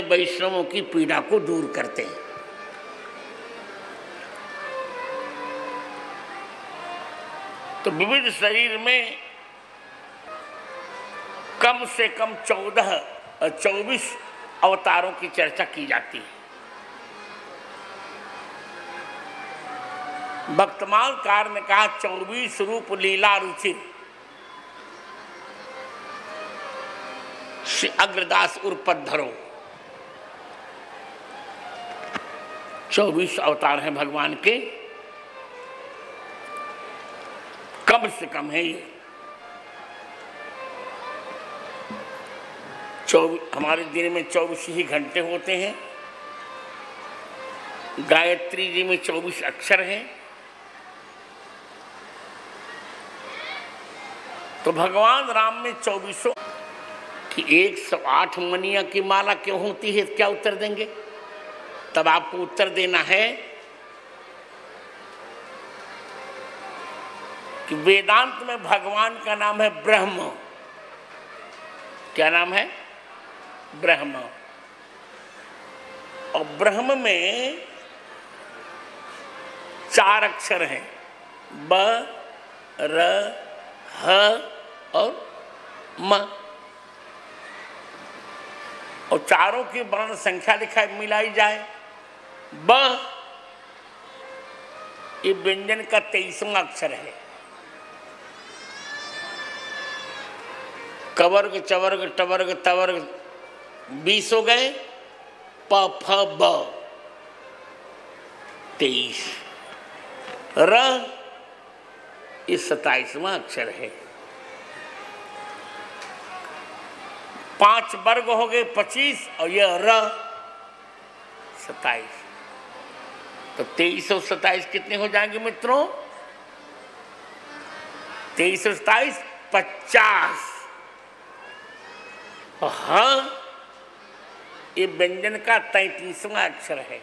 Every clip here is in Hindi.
वैष्णवों की पीड़ा को दूर करते हैं। तो विविध शरीर में कम से कम 24 अवतारों की चर्चा की जाती है। भक्तमालकार ने कहा 24 रूप लीला रुचि श्री अग्रदास उर्पद्धरो। 24 अवतार हैं भगवान के, कम से कम है ये। हमारे दिन में 24 ही घंटे होते हैं। गायत्री जी में 24 अक्षर हैं। तो भगवान राम में 24 कि 108 मनिया की माला क्यों होती है, क्या उत्तर देंगे? तब आपको उत्तर देना है कि वेदांत में भगवान का नाम है ब्रह्म। क्या नाम है? ब्रह्म। और ब्रह्म में 4 अक्षर हैं, ब, र, ह और म। और चारों की वर्ण संख्या लिखा मिलाई जाए। ब ये व्यंजन का 23वां अक्षर है। कवर्ग चवर्ग टवर्ग तवर्ग 20 हो गए। प फ ब 23। र ये 27वां अक्षर है। 5 वर्ग हो गए 25 और यह र 27। तो 23 और 27 कितने हो जाएंगे मित्रों? 23 और 27 50। हाँ, ये व्यंजन का 33वां अक्षर है।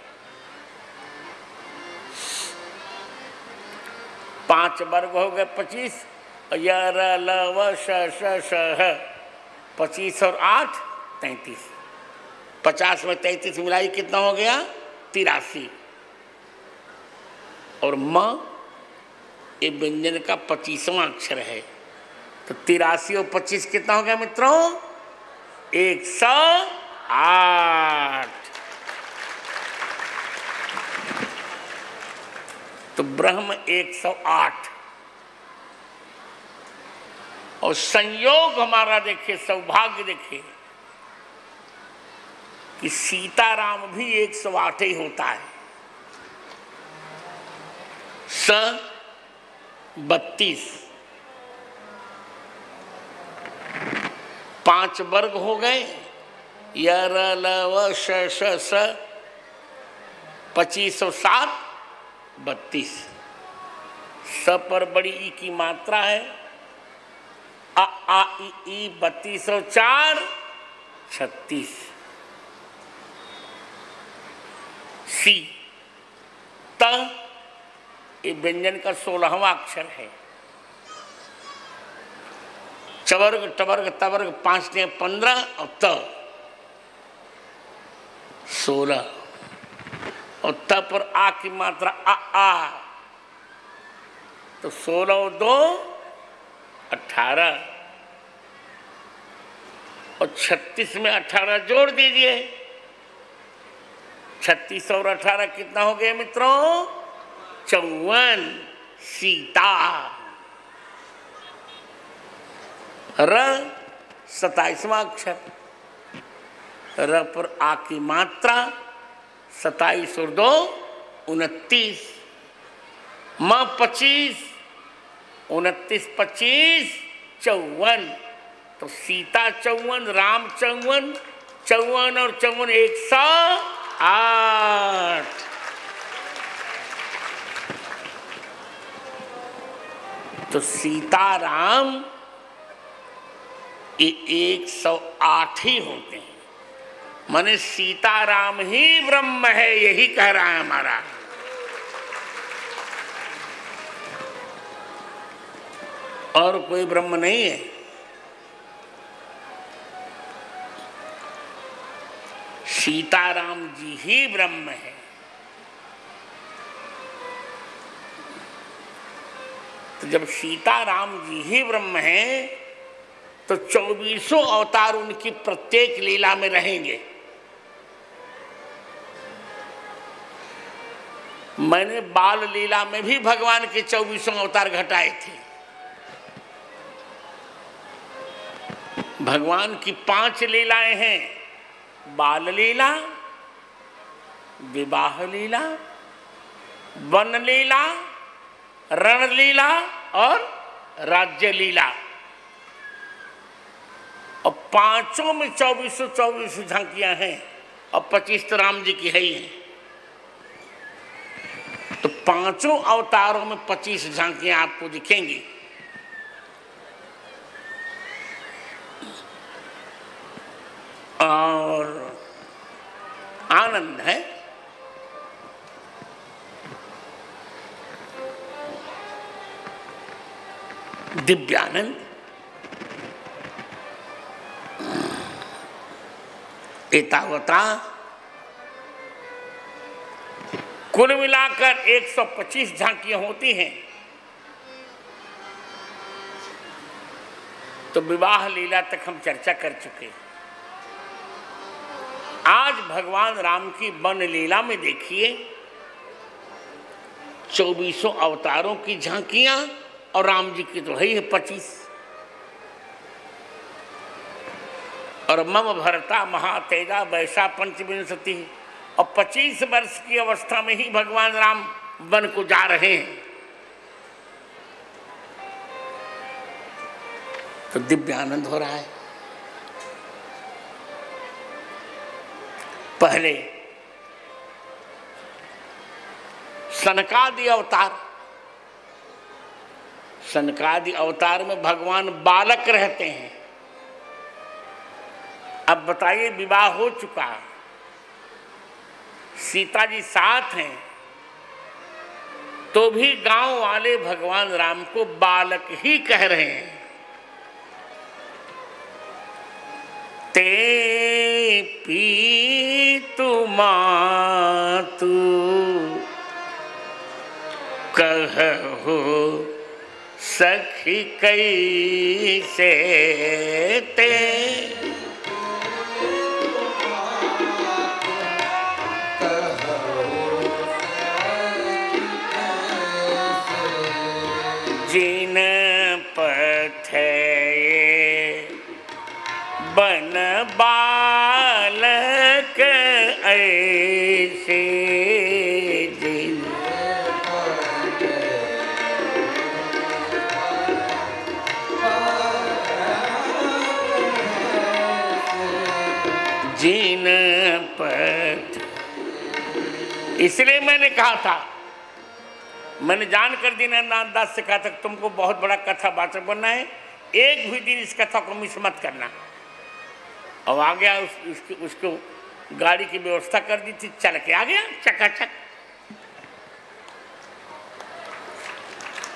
5 वर्ग हो गए 25 और य र ल व श श श ह 25 और 8 33। 50 में 33 मिलाई कितना हो गया? 83। और म ये व्यंजन का 25वां अक्षर है। तो 83 और 25 कितना हो गया मित्रों? 108। तो ब्रह्म 108। और संयोग हमारा देखिए, सौभाग्य देखिए कि सीताराम भी 108 ही होता है। 32। 5 वर्ग हो गए, य र ल व श श स 25 और 7 32। स पर बड़ी ई की मात्रा है। अ आ इ ई 32 और 4 36। सी त ये व्यंजन का 16वां अक्षर है। चवर्ग टवर्ग तवर्ग 5 ने 15 और त 16। और त पर आ की मात्रा आ तो 16 और 2 18। और 36 में 18 जोड़ दीजिए। 36 और 18 कितना हो गया मित्रों? 54। सीता। र 27वां अक्षर। र पर आ की मात्रा 27 और 2 29। म 25 29 25 54। तो सीता 54, राम 54, 54 और 54 108। तो सीताराम ये 108 ही होते हैं। माने सीताराम ही ब्रह्म है, यही कह रहा है हमारा। और कोई ब्रह्म नहीं है। सीताराम जी ही ब्रह्म है। तो जब सीताराम जी ही ब्रह्म है तो 24 अवतार उनकी प्रत्येक लीला में रहेंगे। मैंने बाल लीला में भी भगवान के 24 अवतार घटाए थे। भगवान की 5 लीलाएं हैं, बाल लीला, विवाह लीला, वन लीला, रण लीला और राज्य लीला। और 5 में 24 झांकियां हैं और 25 तो राम जी की है ही हैं। तो 5 अवतारों में 25 झांकियां आपको दिखेंगी। और आनंद है, दिव्यानंद, एतावता कुल मिलाकर 125 झांकियां होती हैं। तो विवाह लीला तक हम चर्चा कर चुके। आज भगवान राम की वन लीला में देखिए 24 अवतारों की झांकियां और राम जी की तो है ही 25। और मम भरता महातेजा वैसा पंचविंशति। और 25 वर्ष की अवस्था में ही भगवान राम वन को जा रहे हैं। तो दिव्य आनंद हो रहा है। पहले सनकादि अवतार, सनकादि अवतार में भगवान बालक रहते हैं। अब बताइए, विवाह हो चुका, सीता जी साथ हैं, तो भी गांव वाले भगवान राम को बालक ही कह रहे हैं। ते पीतु मातु कहु सखी कैसे ते। जिन पथे बन बालक ऐसे, जिन पथ। इसलिए मैंने कहा था, मैंने जानकर दीनानाथ दास से कहा था तुमको बहुत बड़ा कथावाचक बनना है, एक भी दिन इस कथा को मिस मत करना। और आ गया, उसको गाड़ी की व्यवस्था कर दी थी, चल के आ गया चकाचक।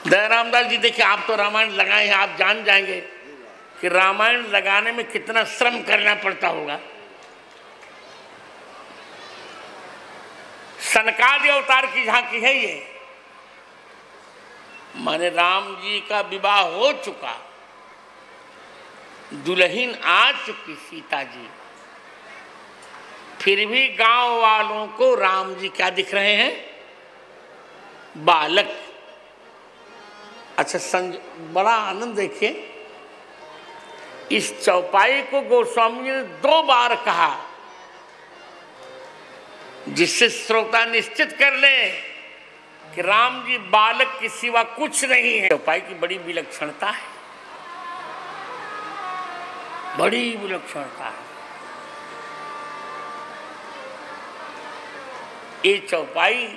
दयाराम दास जी देखिए, आप तो रामायण लगाए हैं, आप जान जाएंगे कि रामायण लगाने में कितना श्रम करना पड़ता होगा। सनकादि अवतार की झांकी है ये। माने राम जी का विवाह हो चुका, दुल्हन आ चुकी सीता जी, फिर भी गांव वालों को राम जी क्या दिख रहे हैं? बालक। अच्छा, बड़ा आनंद देखिए, इस चौपाई को गोस्वामी ने 2 बार कहा, जिससे श्रोता निश्चित कर ले कि राम जी बालक के सिवा कुछ नहीं है। चौपाई की बड़ी विलक्षणता है, बड़ी विलक्षणता है। ये चौपाई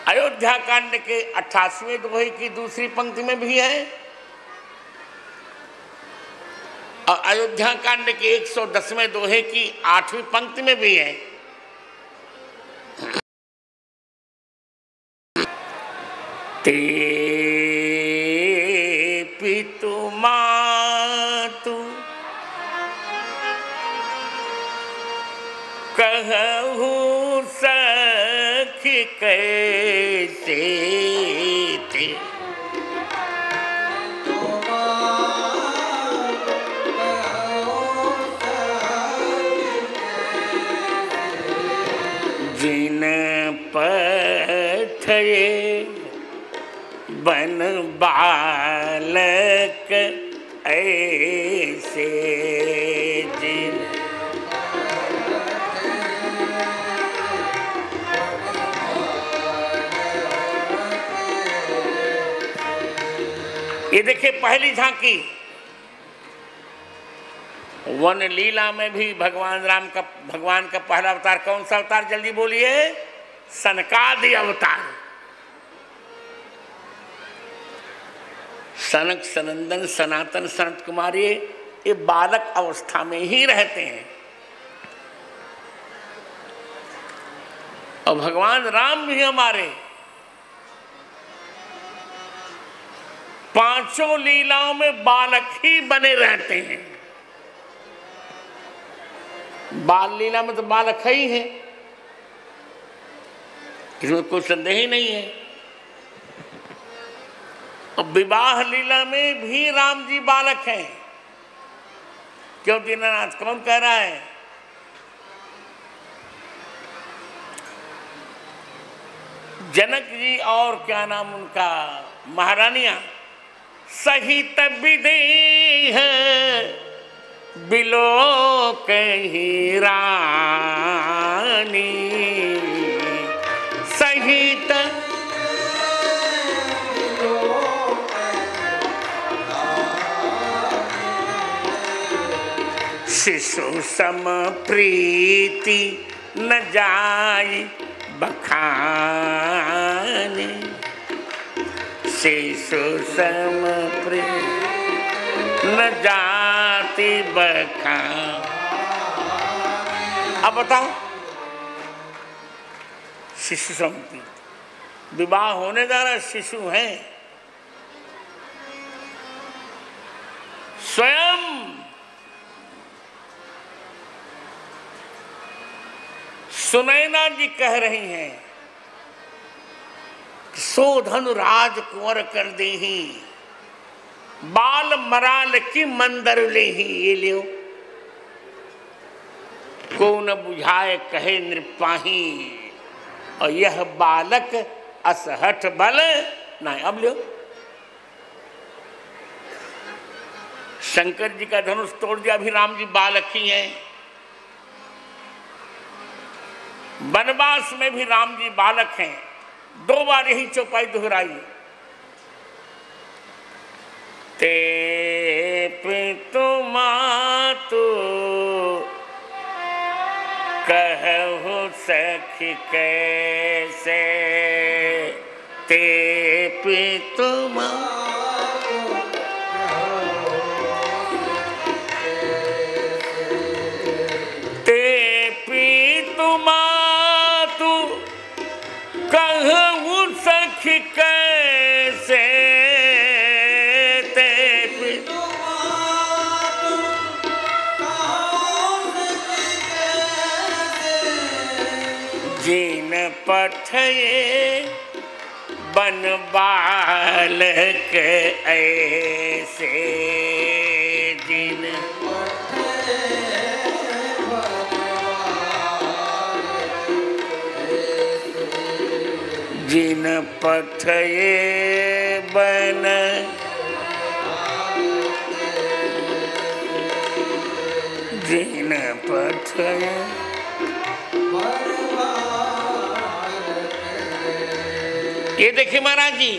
अयोध्या कांड के 88वें दोहे की दूसरी पंक्ति में भी है और अयोध्या कांड के 110वें दोहे की 8वीं पंक्ति में भी है। ते पितु मातु कहूँ सखी कैसे थे, जिन पठये बन बालक ऐसे जिन। ये देखिए पहली झांकी, वन लीला में भी भगवान का पहला अवतार कौन सा अवतार, जल्दी बोलिए, सनकादि अवतार। सनक, सनंदन, सनातन, सनत कुमार ये बालक अवस्था में ही रहते हैं। और भगवान राम भी हमारे पांचों लीलाओं में बालक ही बने रहते हैं। बाल लीला में तो बालक ही है, इसमें कोई संदेह ही नहीं है। और विवाह लीला में भी राम जी बालक हैं। क्यों दीनानाथ, कौन कह रहा है? जनक जी और क्या नाम उनका, महारानियां सहित विदेह बिलो कही रानी, सहित शिशु सम प्रीति न जाय बखानी, शिशु सम प्रीति न जाति बखानी। अब बताओ, शिशु सम विवाह होने जा रहा, शिशु हैं, स्वयं सुनैना जी कह रही हैं, सोधन राज कुंवर कर देही, बाल मराल की मंदर लेही। ये लियो, को न बुझाए कहे नृपाही, और यह बालक असहठ बल नहीं। अब लियो, शंकर जी का धनुष तोड़ दिया, अभी राम जी बालक ही हैं। वनवास में भी राम जी बालक हैं। 2 बार यही चौपाई दोहराई, ते पितु मातु कहु सखी कैसे, ते पितु मातु ते पितु मातु कहु सखी कैसे, ते पितु मातु जिन पठये बन बालक ऐसे, जिन जिन पठये बन जिन पठये। ये देखिए महाराज जी,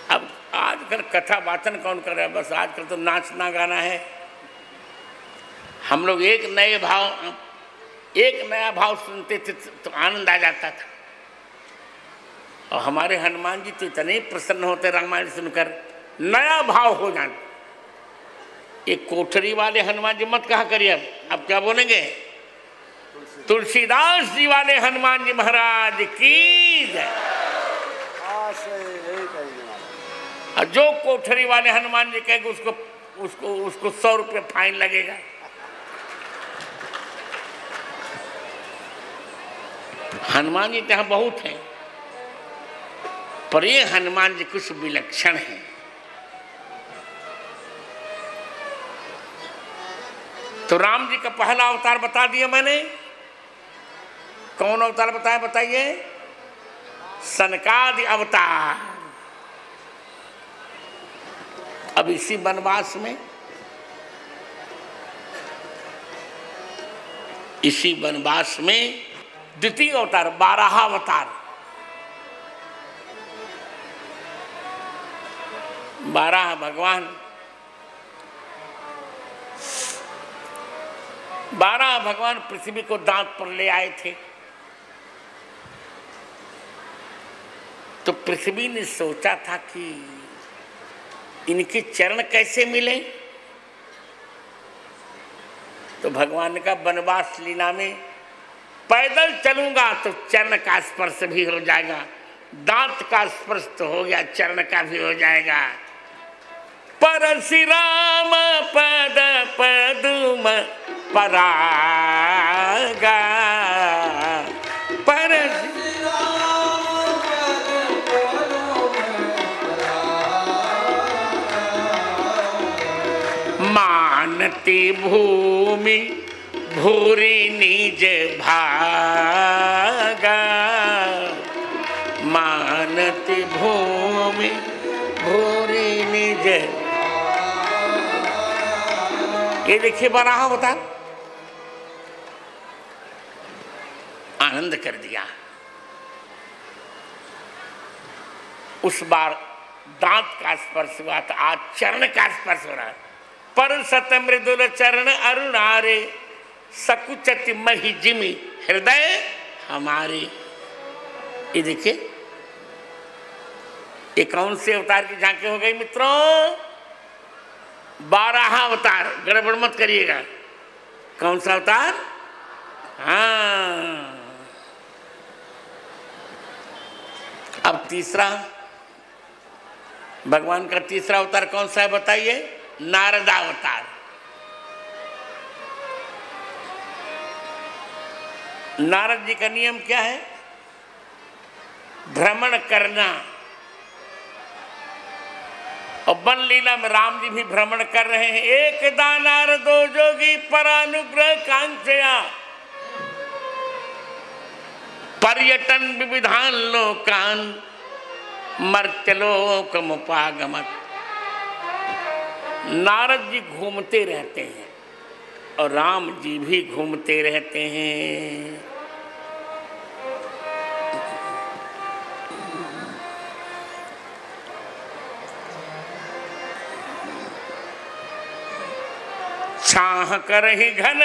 अब आजकल कथा वाचन कौन कर रहा है, बस आजकल तो नाचना गाना है। हम लोग एक नया भाव सुनते थे तो आनंद आ जाता था। और हमारे हनुमान जी तो इतने प्रसन्न होते रामायण सुनकर, नया भाव हो जाना। ये कोठरी वाले हनुमान जी मत कहा करिए, अब क्या बोलेंगे, तुलसीदास जी वाले हनुमान जी महाराज की जय। और जो कोठरी वाले हनुमान जी कहेंगे उसको 100 रुपये फाइन लगेगा। हनुमान जी तो यहाँ बहुत हैं, पर ये हनुमान जी कुछ विलक्षण हैं। तो राम जी का पहला अवतार बता दिया मैंने। कौन अवतार बताया, बताइए? सनकादि अवतार। अब इसी वनवास में, इसी वनवास में द्वितीय अवतार 12 अवतार, 12 भगवान, 12 भगवान पृथ्वी को दांत पर ले आए थे। तो पृथ्वी ने सोचा था कि इनके चरण कैसे मिले। तो भगवान का वनवास लीला में पैदल चलूंगा तो चरण का स्पर्श भी हो जाएगा, दांत का स्पर्श तो हो गया, चरण का भी हो जाएगा। परशि राम पद पदुम परागा, परशि राम पद पदुम परागा, मानती भूमि भूरि निज भागा, मानती भूमि भूरि निज। ये देखिए 12 अवतार, आनंद कर दिया। उस बार दांत का स्पर्श हुआ था, आज चरण का स्पर्श हो रहा है। पर सत मृदुल चरण अरुणारे, सकुचति महि जिमि हृदय हमारे। ये देखिए, ये कौन से अवतार की झांकी हो गई मित्रों? 12 अवतार, गड़बड़ मत करिएगा। कौन सा अवतार? हाँ। अब तीसरा, भगवान का तीसरा अवतार कौन सा है बताइए? नारद अवतार। नारद जी का नियम क्या है? भ्रमण करना। और वन लीला में राम जी भी भ्रमण कर रहे हैं। एक दानार दो जोगी परानुग्रह कांक्षया, पर्यटन विविधान लोकान मर्त्यलोकमुपागमत्। नारद जी घूमते रहते हैं और राम जी भी घूमते रहते हैं। छाह करहि घन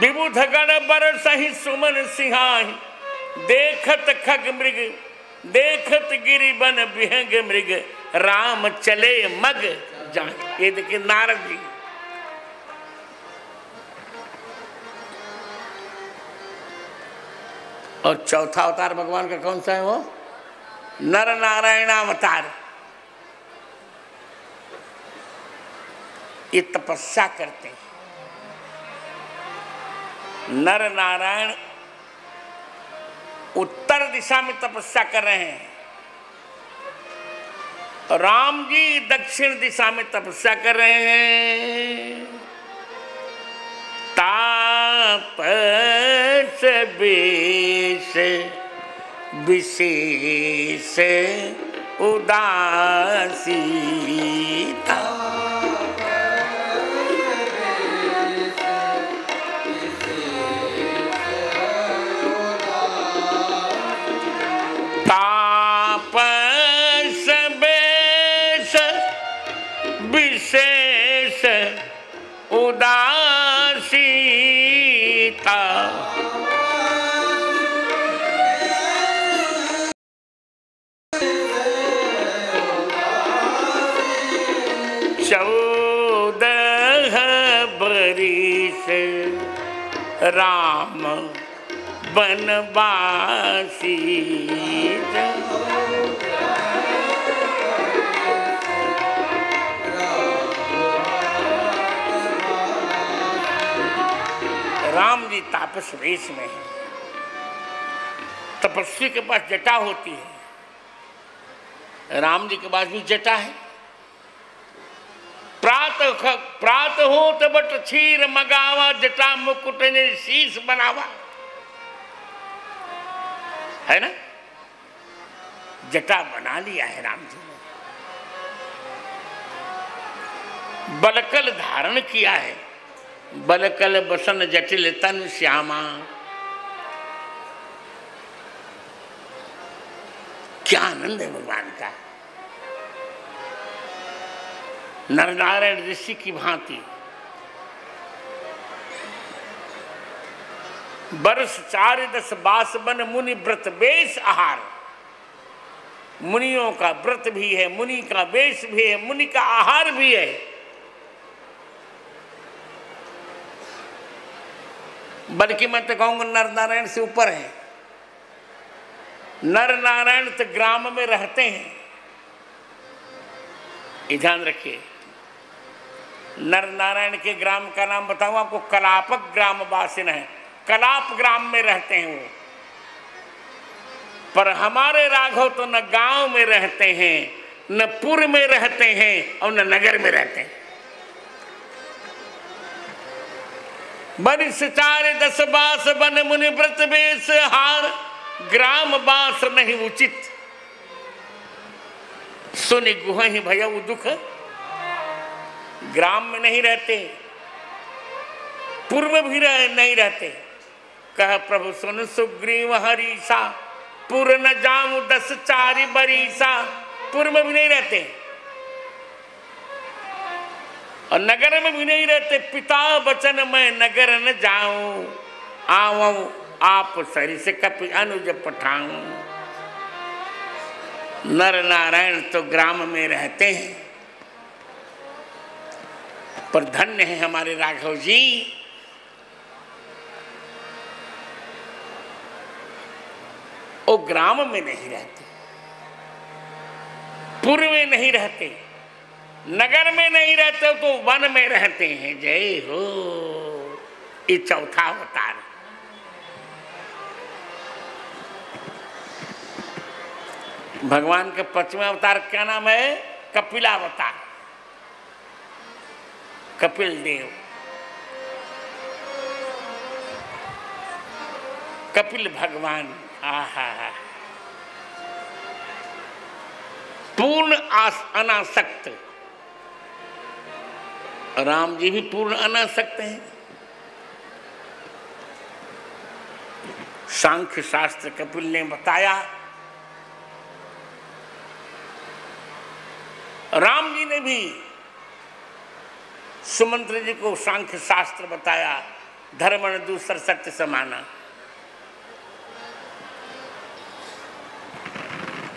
विबुध गण बरसहि सुमन सिंहाहि, देखत खग मृग देखत गिरि बन विहंग मृग, राम चले मग जान। ये देखिए नारद जी। और चौथा अवतार भगवान का कौन सा है? वो नर नारायण अवतार। ये तपस्या करते हैं। नर नारायण उत्तर दिशा में तपस्या कर रहे हैं, राम जी दक्षिण दिशा में तपस्या कर रहे हैं। तापस बेश विशेष उदासीता, तापस बेश विशेष उदासीता, चौदह बरिस राम बनवासी। राम जी तापस वेश में है। तपस्वी के पास जटा होती है, राम जी के पास भी जटा है। प्रात हो तो बट क्षीर मगावा, जटा मुकुट ने शीश बनावा, है ना। जटा बना लिया है राम जी ने, बलकल धारण किया है, बलकल बसन जटिल तन श्यामा। क्या आनंद है भगवान का। नरनारायण ऋषि की भांति बरस 4-10 बास बन मुनि व्रत वेश आहार। मुनियों का व्रत भी है, मुनि का वेश भी है, मुनि का आहार भी है। बल्कि मैं तो कहूंगा नर नारायण से ऊपर है। नर नारायण तो ग्राम में रहते हैं, ये ध्यान रखिए। नर नारायण के ग्राम का नाम बताऊं आपको, कलापक ग्राम वासिन है, कलाप ग्राम में रहते हैं वो। पर हमारे राघव तो न गांव में रहते हैं, न पुर में रहते हैं और न नगर में रहते हैं। बरिस 4-10 बास बन मुनि व्रत वेश हार, ग्राम बास नहीं उचित, सुनि गुहि भयउ दुख। ग्राम में नहीं रहते, पूर्व भी नहीं रहते। कह प्रभु सुन सुग्रीव हरीसा, पुर न जाऊं 10 4 बरीसा। पूर्व में भी नहीं रहते और नगर में भी नहीं रहते। पिता बचन मैं नगर न जाऊं, आवऊं आप सरिस कपि अनुज पठाऊं। नर नारायण तो ग्राम में रहते हैं, पर धन्य है हमारे राघव जी। वो ग्राम में नहीं रहते, पूर्व में नहीं रहते, नगर में नहीं रहते, तो वन में रहते हैं। जय हो। ये चौथा अवतार। भगवान के 5वें अवतार क्या नाम है? कपिलावतार। कपिल देव, कपिल भगवान। आहा, पूर्ण अनासक्त। राम जी भी पूर्ण अनासक्त हैं। सांख्य शास्त्र कपिल ने बताया, राम जी ने भी सुमंत्र जी को सांख्य शास्त्र बताया, धर्मण दूसर सत्य समाना।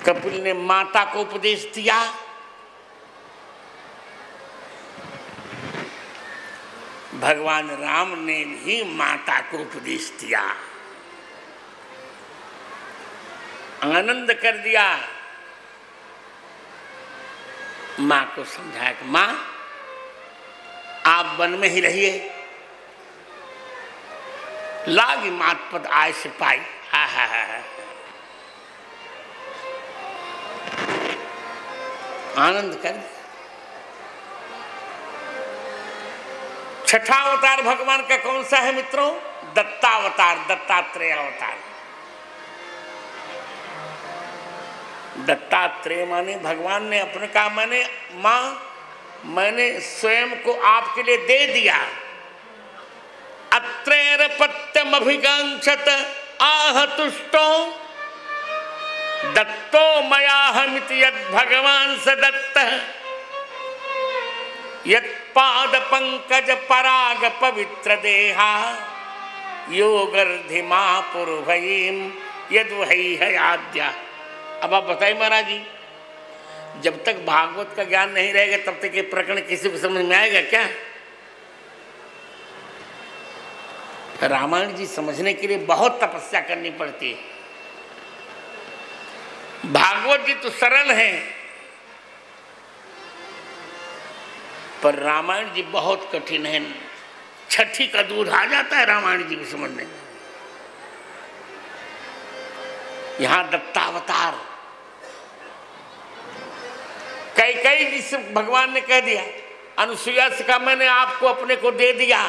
कपिल ने माता को उपदेश दिया, भगवान राम ने भी माता को उपदेश दिया, आनंद कर दिया। मां को समझाया कि मां आप वन में ही रहिए, लागी मात पद आय से पाई। आनंद कर। छठा अवतार भगवान का कौन सा है मित्रों? दत्तावतार, दत्तात्रेय अवतार। दत्तात्रेय माने भगवान ने अपने कहा, मैंने मां, मैंने स्वयं को आपके लिए दे दिया। अत्रैर पत्यम अभिकांक्षत आह तुष्टो दत्तो मयाहमित यद भगवान स दत्त यद पाद पंकज पराग पवित्र देहा योगर्धिमा पुरुभयीम यद वही है आद्या। अब आप बताइए महाराज जी, जब तक भागवत का ज्ञान नहीं रहेगा तब तक ये प्रकरण किसी को समझ में आएगा क्या? रामायण जी समझने के लिए बहुत तपस्या करनी पड़ती है। भागवत जी तो सरल है, पर रामायण जी बहुत कठिन है। छठी का दूध आ जाता है रामायण जी को समझने में। यहां दत्तावतार कई जिस भगवान ने कह दिया, अनुसुईया से कहा मैंने आपको अपने को दे दिया।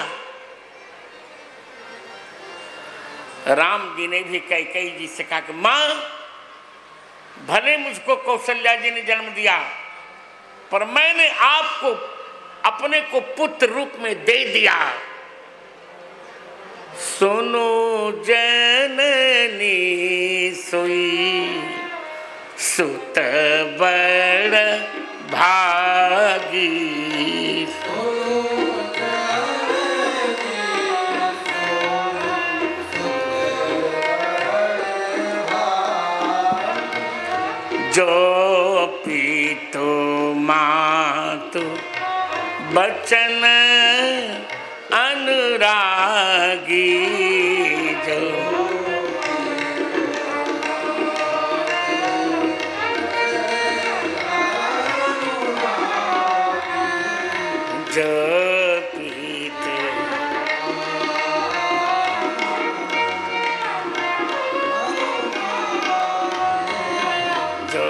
राम जी ने भी कई जी से कहा कि मां, भले मुझको कौशल्या जी ने जन्म दिया, पर मैंने आपको अपने को पुत्र रूप में दे दिया। सुनो जननी सोई सुत बड़ भागी, जो पीतो मातु बचन अनुरागी, जो पीते जो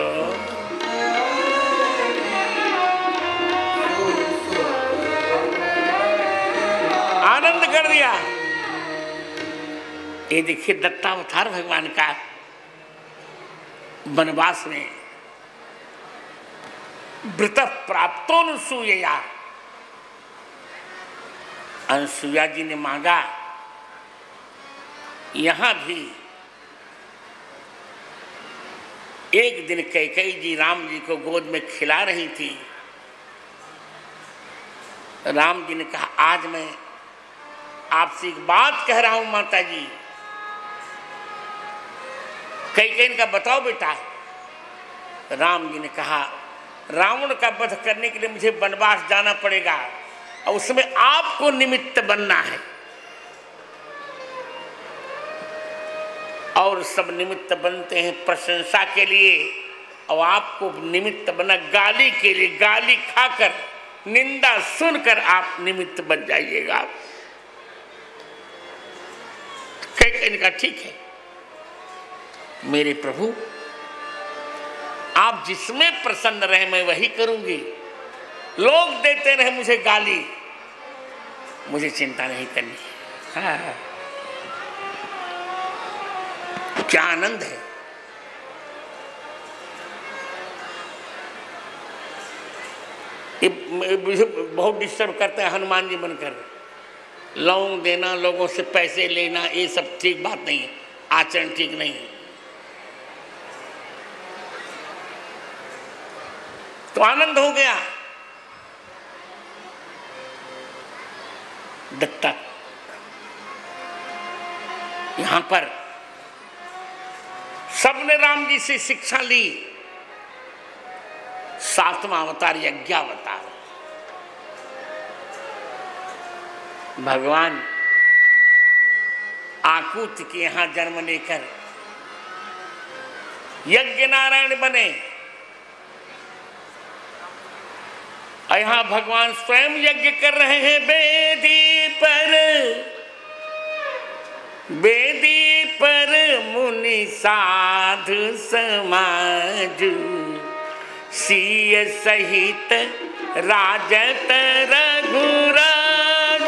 आनंद कर दिया। ये देखिए दत्तावतार भगवान का वनवास में व्रत प्राप्तोनुसूया, अनुसुईया जी ने मांगा। यहां भी एक दिन कैकेयी जी राम जी को गोद में खिला रही थी। राम जी ने कहा आज मैं आपसे एक बात कह रहा हूं माता जी। कैकेयी ने कहा बताओ बेटा। राम जी ने कहा रावण का वध करने के लिए मुझे वनवास जाना पड़ेगा और उसमें आपको निमित्त बनना है, और सब निमित्त बनते हैं प्रशंसा के लिए, और आपको निमित्त बना गाली के लिए। गाली खाकर निंदा सुनकर आप निमित्त बन जाइएगा। कैकेयी ने कहा ठीक है मेरे प्रभु, आप जिसमें प्रसन्न रहे मैं वही करूंगी। लोग देते रहे मुझे गाली, मुझे चिंता नहीं करनी। हाँ। क्या आनंद है। ये मुझे बहुत डिस्टर्ब करते हैं हनुमान जी बनकर। लौंग देना, लोगों से पैसे लेना, ये सब ठीक बात नहीं है, आचरण ठीक नहीं है। तो आनंद हो गया। दत्ता यहां पर सबने राम जी से शिक्षा ली। 7वां अवतार यज्ञावतार। भगवान आकुत के यहां जन्म लेकर यज्ञ नारायण बने। और यहां भगवान स्वयं यज्ञ कर रहे हैं। बेदी पर मुनि साधु समाज, सिय सहित राजत रघुराज।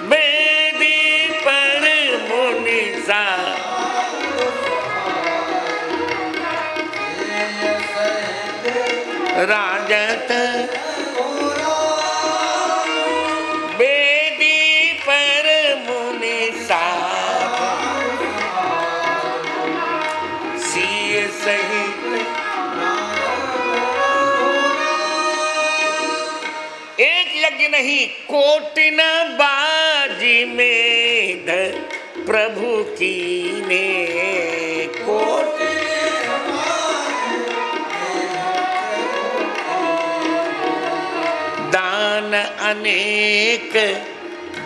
बेदी पर मुनि राजत, बेदी पर मुनि साध, सिय सहित। एक यज्ञ नहीं कोटिन बाजी में प्रभु की ने। कोटि दान अनेक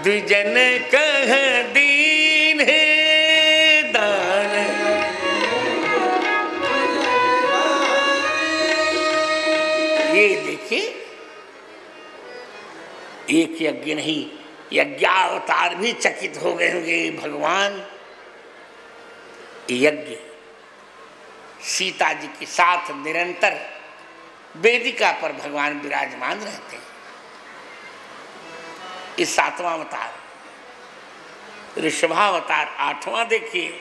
द्विजन कह दीन है। दान ये देखिए एक यज्ञ नहीं, यज्ञावतार भी चकित हो गए होंगे। भगवान यज्ञ सीता जी के साथ निरंतर वेदिका पर भगवान विराजमान रहते हैं। इस 7वां अवतार ऋषभावतार 8वां देखिए,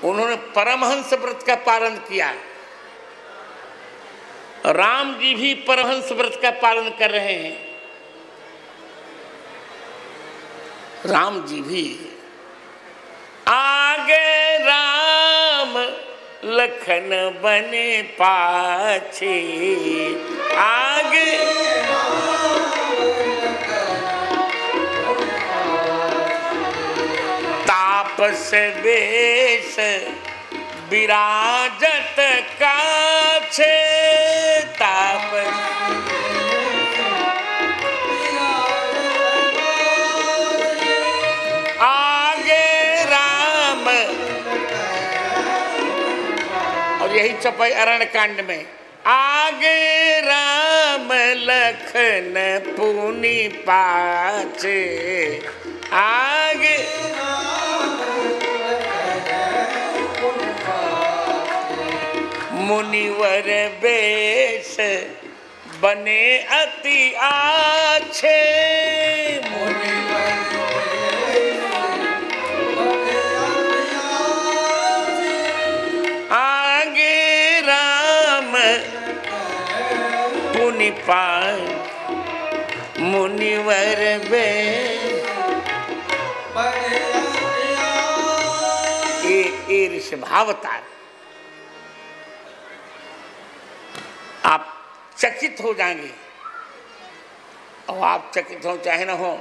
उन्होंने परमहंस व्रत का पालन किया। राम जी भी परमहंस व्रत का पालन कर रहे हैं। राम जी भी आगे राम लखन बने पाछे, आगे तापस बेश विराजत काछे, तापस यही चौपाई अरण्य कांड में, आगे राम लखन पुनि पाछे, आगे मुनिवर बेश बने अति आछे, पाए मुनिवर बे। ये ऋषभावतार आप चकित हो जाएंगे, और आप चकित हो चाहे ना हो,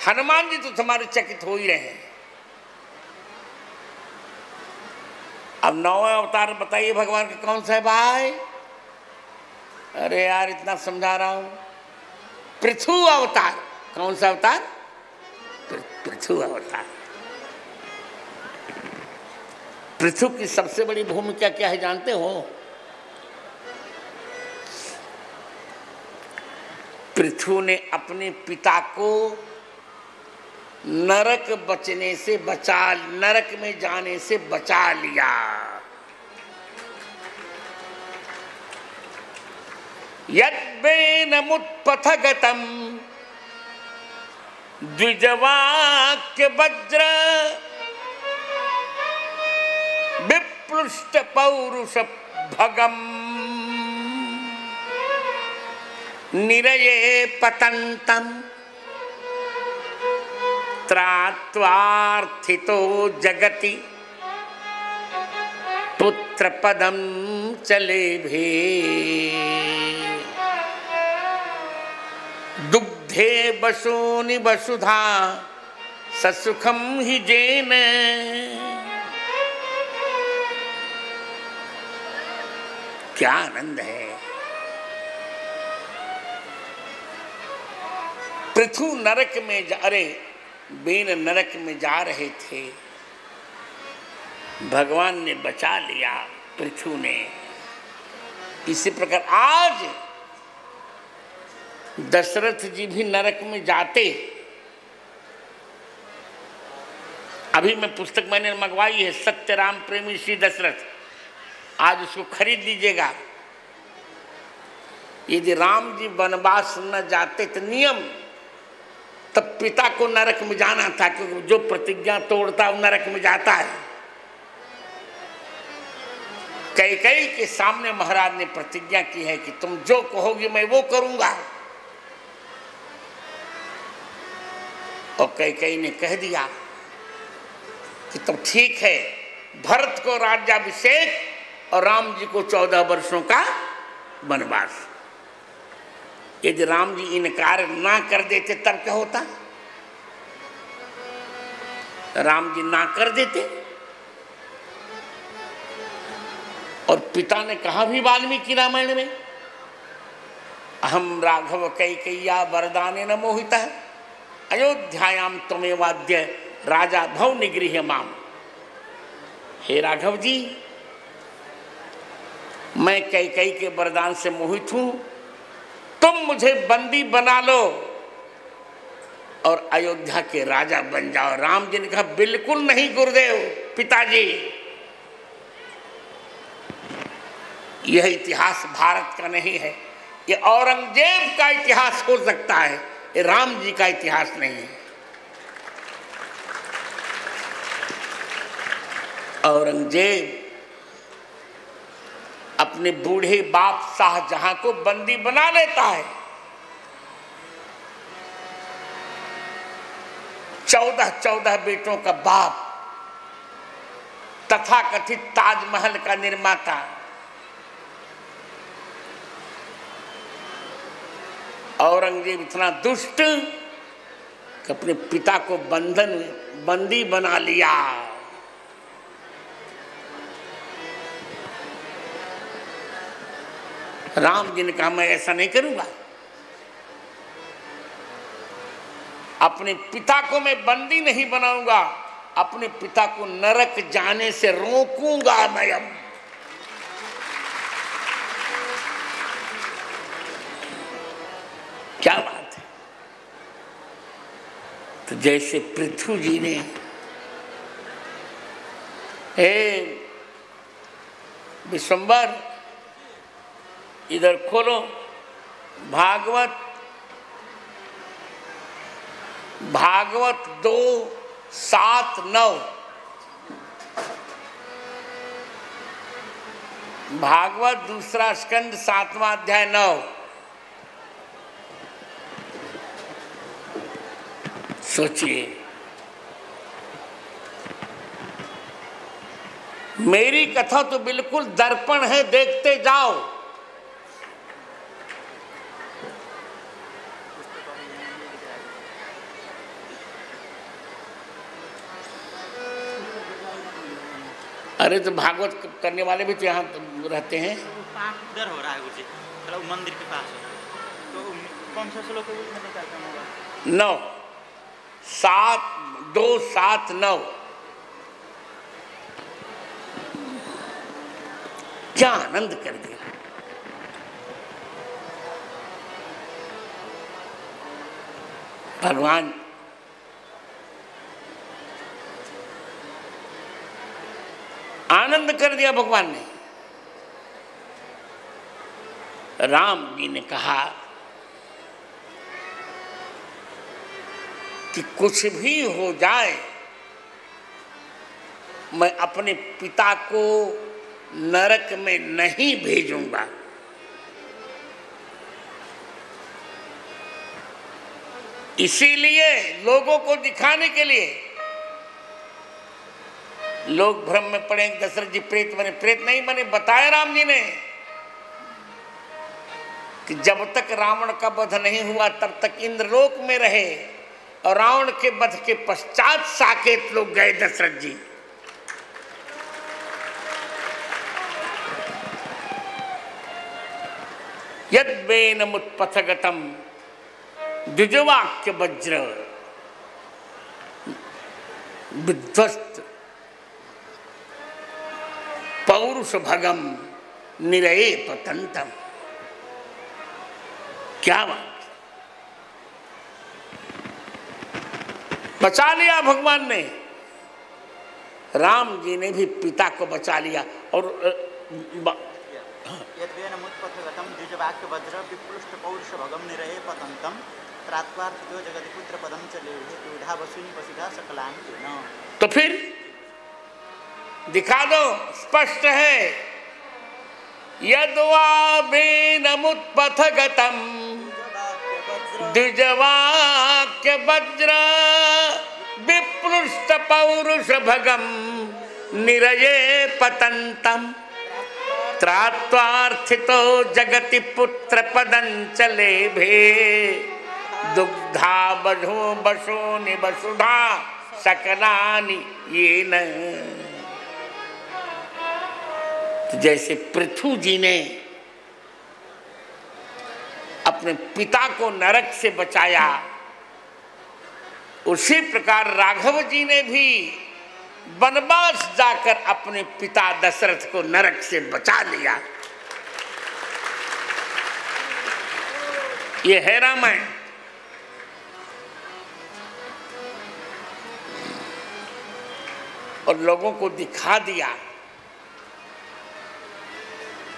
हनुमान जी तो तुम्हारे चकित हो ही रहे हैं। अब 9वां अवतार बताइए भगवान के कौन सा है भाई? अरे यार इतना समझा रहा हूं। पृथु अवतार। कौन सा अवतार? पृथु अवतार। पृथु की सबसे बड़ी भूमिका क्या है जानते हो? पृथु ने अपने पिता को नरक बचने से बचा, नरक में जाने से बचा लिया। यद्वेनमुत्पथगतं द्विजवाक्य वज्र विप्लुष्ट पौरुष भगम निरये पतन्तं त्रात्वार्थितो जगति पुत्र पदम चले भे। दुग्धे बसूनि वसुधा ससुखम हि जेन। क्या आनंद है। पृथु नरक में अरे बेन नरक में जा रहे थे, भगवान ने बचा लिया पृथु ने। इसी प्रकार आज दशरथ जी भी नरक में जाते। अभी मैं पुस्तक मैंने मंगवाई है, सत्य राम प्रेमी श्री दशरथ, आज उसको खरीद लीजिएगा। यदि राम जी वनवास न जाते तो नियम तब पिता को नरक में जाना था, क्योंकि जो प्रतिज्ञा तोड़ता वो नरक में जाता है। कैकेयी के सामने महाराज ने प्रतिज्ञा की है कि तुम जो कहोगे मैं वो करूंगा, और कैकेयी ने कह दिया कि तब ठीक है, भरत को राज्याभिषेक और राम जी को 14 वर्षों का वनवास। यदि राम जी इनकार ना कर देते तब क्या होता? राम जी ना कर देते, और पिता ने कहा भी वाल्मीकि रामायण में, अहम राघव कैकेय्या वरदानेन मोहितः अयोध्यायाम त्वमेवाद्य राजा भव निगृह्य माम। हे राघव जी, मैं कैकेयी के वरदान से मोहित हूं, तुम मुझे बंदी बना लो और अयोध्या के राजा बन जाओ। राम जी ने कहा बिल्कुल नहीं गुरुदेव, पिताजी यह इतिहास भारत का नहीं है, ये औरंगजेब का इतिहास हो सकता है, ये राम जी का इतिहास नहीं है। औरंगजेब अपने बूढ़े बाप शाहजहां को बंदी बना लेता है। 14 बेटों का बाप, तथाकथित ताजमहल का निर्माता, औरंगजेब इतना दुष्ट कि अपने पिता को बंदी बना लिया। राम जी ने कहा मैं ऐसा नहीं करूंगा, अपने पिता को मैं बंदी नहीं बनाऊंगा, अपने पिता को नरक जाने से रोकूंगा मैं। अब क्या बात है। तो जैसे पृथु जी ने, हे विश्वंबर इधर खोलो भागवत 2:7-9, भागवत दूसरा स्कंद 7वां अध्याय 9। सोचिए, मेरी कथा तो बिल्कुल दर्पण है, देखते जाओ। अरे तो भागवत करने वाले भी तो यहाँ रहते हैं। उधर हो रहा है गुरुजी, मतलब मंदिर के पास है। तो कौन सा श्लोक है उसमें निकालता हूँ? 9, 2, 7, 9। क्या आनंद कर दिया। भगवान आनंद कर दिया भगवान ने। राम जी ने कहा कि कुछ भी हो जाए मैं अपने पिता को नरक में नहीं भेजूंगा। इसीलिए लोगों को दिखाने के लिए लोग भ्रम में पड़े, दशरथ जी प्रेत बने। प्रेत नहीं बने, बताया राम जी ने कि जब तक रावण का वध नहीं हुआ तब तक इंद्रलोक में रहे, और रावण के वध के पश्चात साकेत लोग गए दशरथ जी। यद्वेनमुत्पथगतम द्विजवाक्य वज्र विध्वस्त पौरुष भगम निरये पतंतम। क्या बात, बचा लिया भगवान ने। राम जी ने भी पिता को बचा लिया। और यद्वेनमुत्पथगतम द्विजवाक्य वज्र विप्लुष्ट पौरुष भगम निरये पतंतम त्रात्वार्थितो जगति पुत्र पदम च लेभे द्विधा वसुनि वसुधा सकलानि न। तो फिर दिखा दो, स्पष्ट है। यद्वा वेनमुत्पथगतम द्विजवाक्य वज्र विप्लुष्ट पौरुष भगम निरये पतंतम त्रात्वार्थितो जगति पुत्र पदं च लेभे दुग्धा बधो बसोनि वसुधा सकलानि येन। जैसे पृथु जी ने अपने पिता को नरक से बचाया, उसी प्रकार राघव जी ने भी वनवास जाकर अपने पिता दशरथ को नरक से बचा लिया। ये है रामायण। और लोगों को दिखा दिया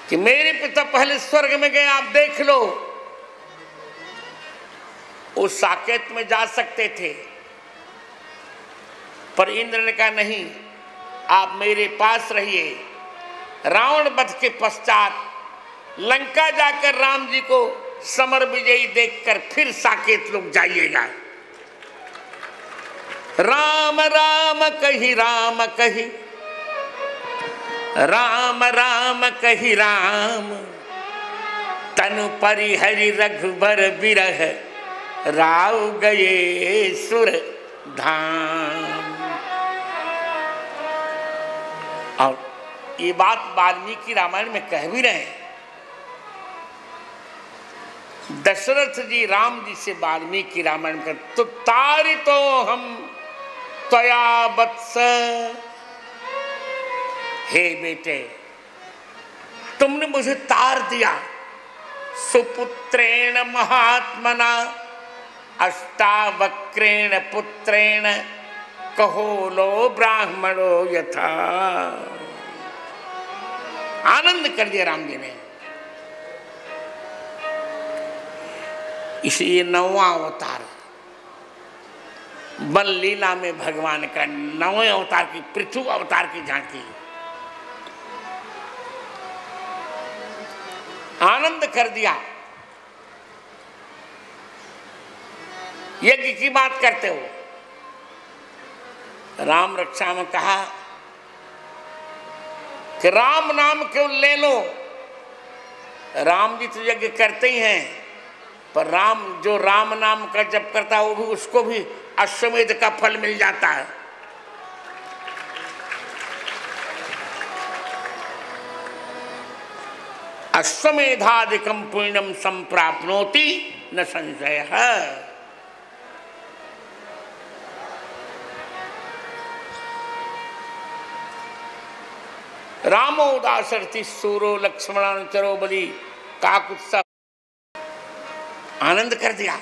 कि मेरे पिता पहले स्वर्ग में गए, आप देख लो। उस साकेत में जा सकते थे, पर इंद्र ने कहा नहीं, आप मेरे पास रहिए। रावण वध के पश्चात लंका जाकर राम जी को समर विजयी देखकर फिर साकेत लोग जाइएगा। राम राम कही राम कही, राम राम कही राम, तनु परिहरि रघुबर बिरह, राव गए सुर धाम। और ये बात वाल्मीकि रामायण में कह भी रहे हैं। दशरथ जी राम जी से वाल्मीकि रामायण कर, तो तारितो हम त्वया वत्स, हे बेटे तुमने मुझे तार दिया, सुपुत्रेण महात्मना, अष्टावक्रेण पुत्रेण, कहो लो ब्राह्मणो यथा। आनंद कर दिया राम जी ने। इसलिए 9वां अवतार बल लीला में भगवान का 9वें अवतार की, पृथु अवतार की झांकी। आनंद कर दिया। यज्ञ की बात करते हो, राम रक्षा में कहा कि राम नाम क्यों ले लो। राम जी तो यज्ञ करते ही हैं, पर राम जो राम नाम का जप करता है वो भी, उसको भी अश्वमेध का फल मिल जाता है। अश्वमेधादिकम पुण्यम संप्राप्नोति न संशयः। रामो दाशरथि सूरो लक्ष्मणानुचरो बलि, काकुत्सा। आनंद कर दिया।